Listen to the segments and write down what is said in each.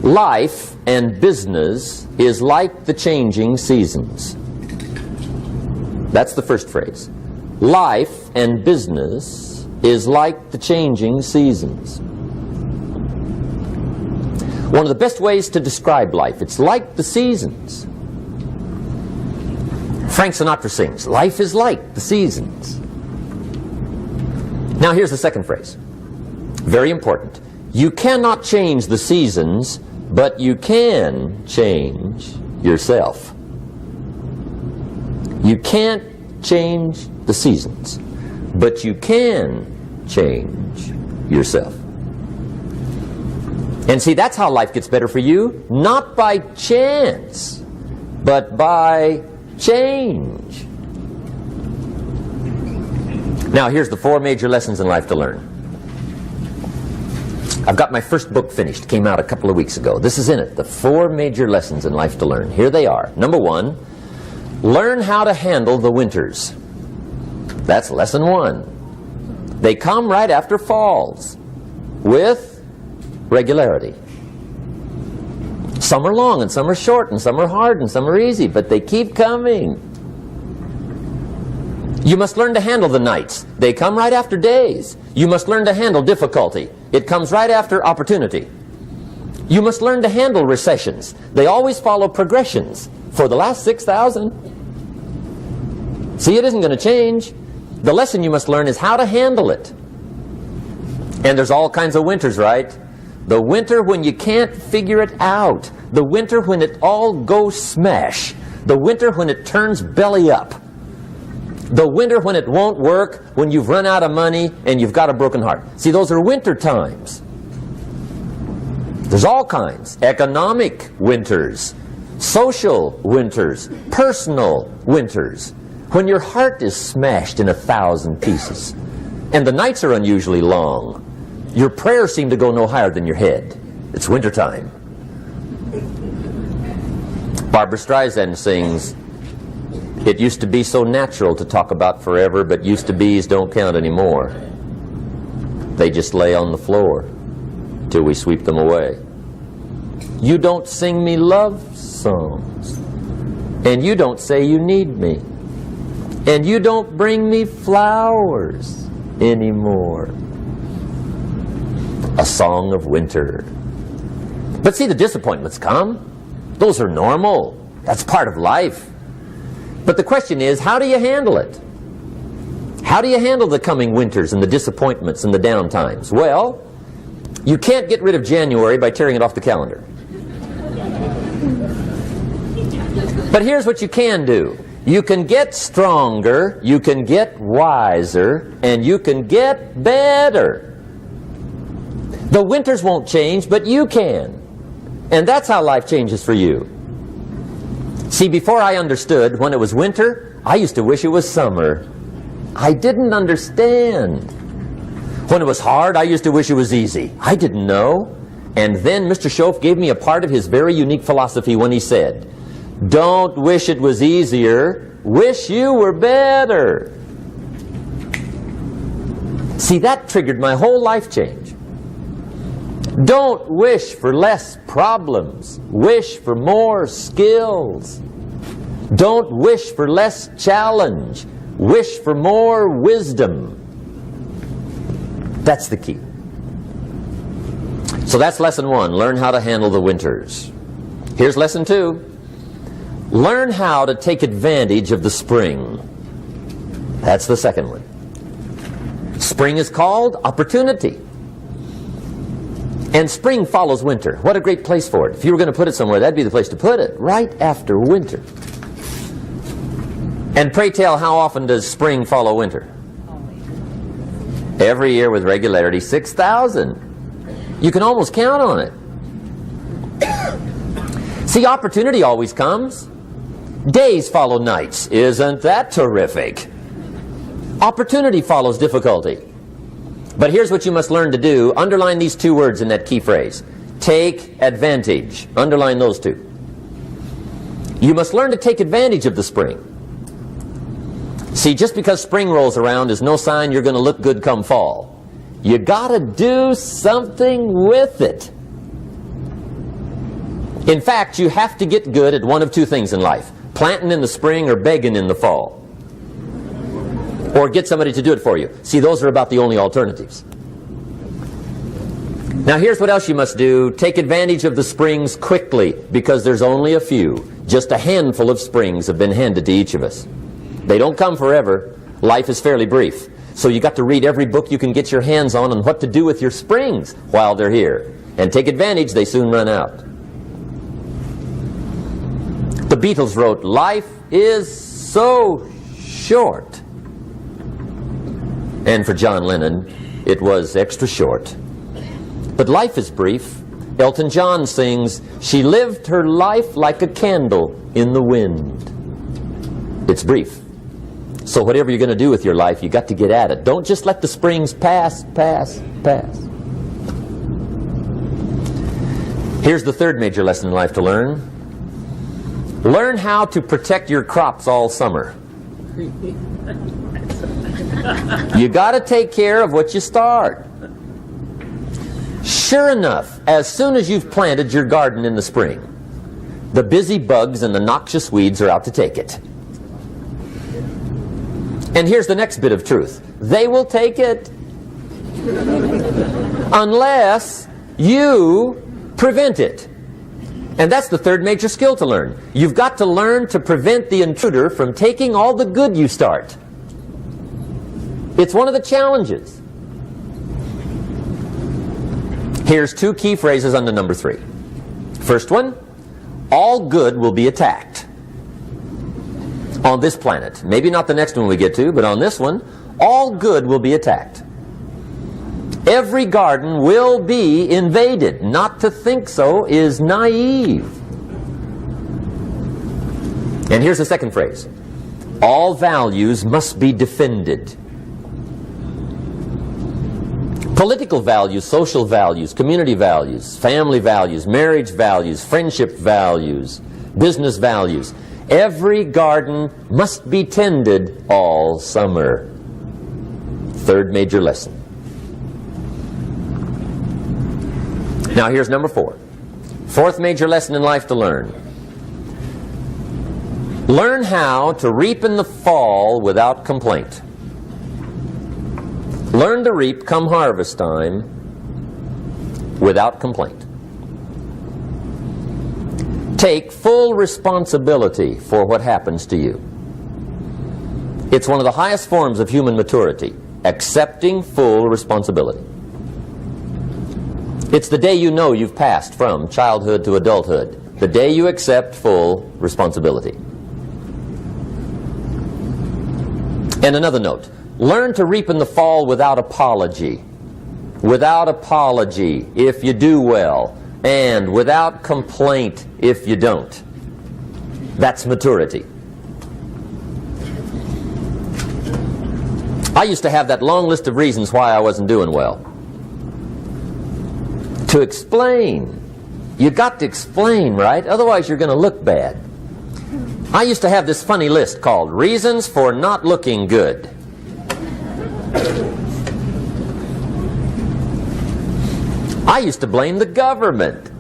Life and business is like the changing seasons. That's the first phrase. Life and business is like the changing seasons. One of the best ways to describe life, it's like the seasons. Frank Sinatra sings, life is like the seasons. Now here's the second phrase. Very important. You cannot change the seasons, but you can change yourself. You can't change the seasons, but you can change yourself. And see, that's how life gets better for you, not by chance, but by change. Now, here's the 4 major lessons in life to learn. I've got my first book finished, came out a couple of weeks ago. This is in it, the 4 major lessons in life to learn. Here they are. Number 1, learn how to handle the winters. That's lesson 1. They come right after falls, with regularity. Some are long and some are short and some are hard and some are easy, but they keep coming. You must learn to handle the nights. They come right after days. You must learn to handle difficulty. It comes right after opportunity. You must learn to handle recessions. They always follow progressions for the last 6,000. See, it isn't going to change. The lesson you must learn is how to handle it. And there's all kinds of winters, right? The winter when you can't figure it out. The winter when it all goes smash. The winter when it turns belly up. The winter when it won't work, when you've run out of money and you've got a broken heart. See, those are winter times. There's all kinds. Economic winters, social winters, personal winters. When your heart is smashed in 1,000 pieces and the nights are unusually long. Your prayers seem to go no higher than your head. It's wintertime. Barbra Streisand sings, "It used to be so natural to talk about forever, but used to be's don't count anymore. They just lay on the floor till we sweep them away. You don't sing me love songs, and you don't say you need me, and you don't bring me flowers anymore." A song of winter. But see, the disappointments come. Those are normal. That's part of life. But the question is, how do you handle it? How do you handle the coming winters and the disappointments and the down times? Well, you can't get rid of January by tearing it off the calendar. But here's what you can do. You can get stronger, you can get wiser, and you can get better. The winters won't change, but you can. And that's how life changes for you. See, before I understood, when it was winter, I used to wish it was summer. I didn't understand. When it was hard, I used to wish it was easy. I didn't know. And then Mr. Schoaf gave me a part of his very unique philosophy when he said, "Don't wish it was easier, wish you were better." See, that triggered my whole life change. Don't wish for less problems. Wish for more skills. Don't wish for less challenge. Wish for more wisdom. That's the key. So that's lesson 1. Learn how to handle the winters. Here's lesson 2. Learn how to take advantage of the spring. That's the second one. Spring is called opportunity. And spring follows winter. What a great place for it. If you were going to put it somewhere, that'd be the place to put it, right after winter. And pray tell, how often does spring follow winter? Every year with regularity, 6,000. You can almost count on it. See, opportunity always comes. Days follow nights. Isn't that terrific? Opportunity follows difficulty. But here's what you must learn to do. Underline these 2 words in that key phrase. Take advantage. Underline those 2. You must learn to take advantage of the spring. See, just because spring rolls around is no sign you're going to look good come fall. You got to do something with it. In fact, you have to get good at one of two things in life: planting in the spring or begging in the fall. Or get somebody to do it for you. See, those are about the only alternatives. Now here's what else you must do. Take advantage of the springs quickly, because there's only a few. Just a handful of springs have been handed to each of us. They don't come forever. Life is fairly brief. So you got to read every book you can get your hands on what to do with your springs while they're here. And take advantage, they soon run out. The Beatles wrote, "Life is so short." And for John Lennon, it was extra short. But life is brief. Elton John sings, "She lived her life like a candle in the wind." It's brief. So whatever you're going to do with your life, you got to get at it. Don't just let the springs pass. Here's the third major lesson in life to learn. Learn how to protect your crops all summer. You got to take care of what you start. Sure enough, as soon as you've planted your garden in the spring, the busy bugs and the noxious weeds are out to take it. And here's the next bit of truth. They will take it unless you prevent it. And that's the third major skill to learn. You've got to learn to prevent the intruder from taking all the good you start. It's one of the challenges. Here's two key phrases under number 3. First one, all good will be attacked. On this planet. Maybe not the next one we get to, but on this one, all good will be attacked. Every garden will be invaded. Not to think so is naive. And here's the second phrase. All values must be defended. Political values, social values, community values, family values, marriage values, friendship values, business values. Every garden must be tended all summer. Third major lesson. Now here's number 4. Fourth major lesson in life to learn. Learn how to reap in the fall without complaint. Learn to reap come harvest time without complaint. Take full responsibility for what happens to you. It's one of the highest forms of human maturity, accepting full responsibility. It's the day you know you've passed from childhood to adulthood, the day you accept full responsibility. And another note, learn to reap in the fall without apology. Without apology if you do well, and without complaint if you don't. That's maturity. I used to have that long list of reasons why I wasn't doing well. To explain. You got to explain, right? Otherwise you're going to look bad. I used to have this funny list called Reasons for Not Looking Good. I used to blame the government.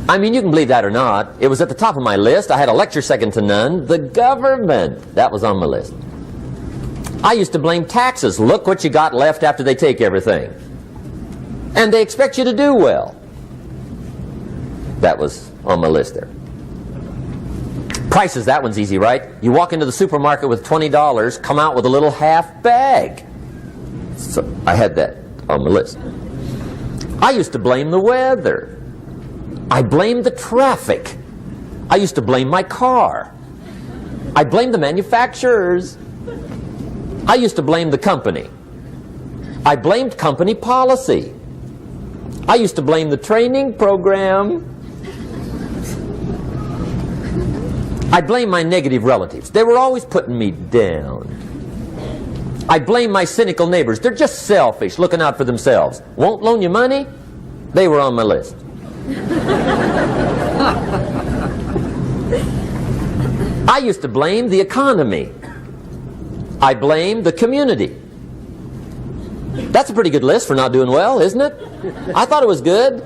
I mean, you can believe that or not. It was at the top of my list. I had a lecture second to none. The government. That was on my list. I used to blame taxes. Look what you got left after they take everything. And they expect you to do well. That was on my list there. Prices, that one's easy, right? You walk into the supermarket with $20, come out with a little half bag. So I had that on my list. I used to blame the weather. I blamed the traffic. I used to blame my car. I blamed the manufacturers. I used to blame the company. I blamed company policy. I used to blame the training program. I blame my negative relatives. They were always putting me down. I blame my cynical neighbors. They're just selfish, looking out for themselves. Won't loan you money? They were on my list. I used to blame the economy. I blamed the community. That's a pretty good list for not doing well, isn't it? I thought it was good.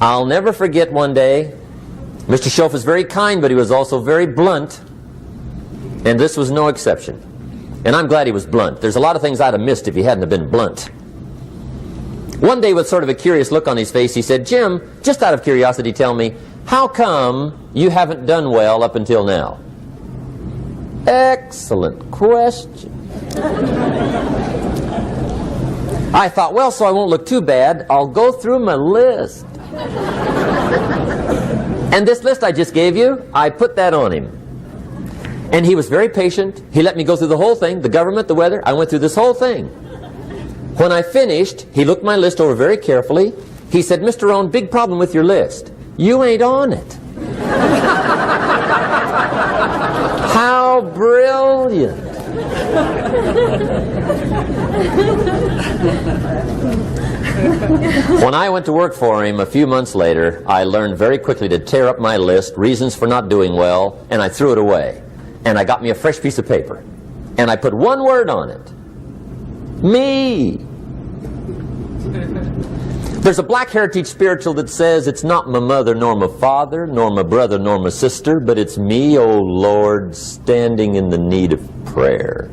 I'll never forget one day, Mr. Schoaf was very kind, but he was also very blunt. And this was no exception. And I'm glad he was blunt. There's a lot of things I'd have missed if he hadn't have been blunt. One day, with sort of a curious look on his face, he said, Jim, just out of curiosity, tell me, how come you haven't done well up until now? Excellent question. I thought, well, so I won't look too bad, I'll go through my list. And this list I just gave you, I put that on him. And he was very patient. He let me go through the whole thing, the government, the weather. I went through this whole thing. When I finished, he looked my list over very carefully. He said, Mr. Rohn, big problem with your list. You ain't on it. How brilliant. When I went to work for him a few months later, I learned very quickly to tear up my list, reasons for not doing well, and I threw it away. And I got me a fresh piece of paper. And I put one word on it. Me. There's a black heritage spiritual that says it's not my mother nor my father, nor my brother nor my sister, but it's me, oh Lord, standing in the need of prayer.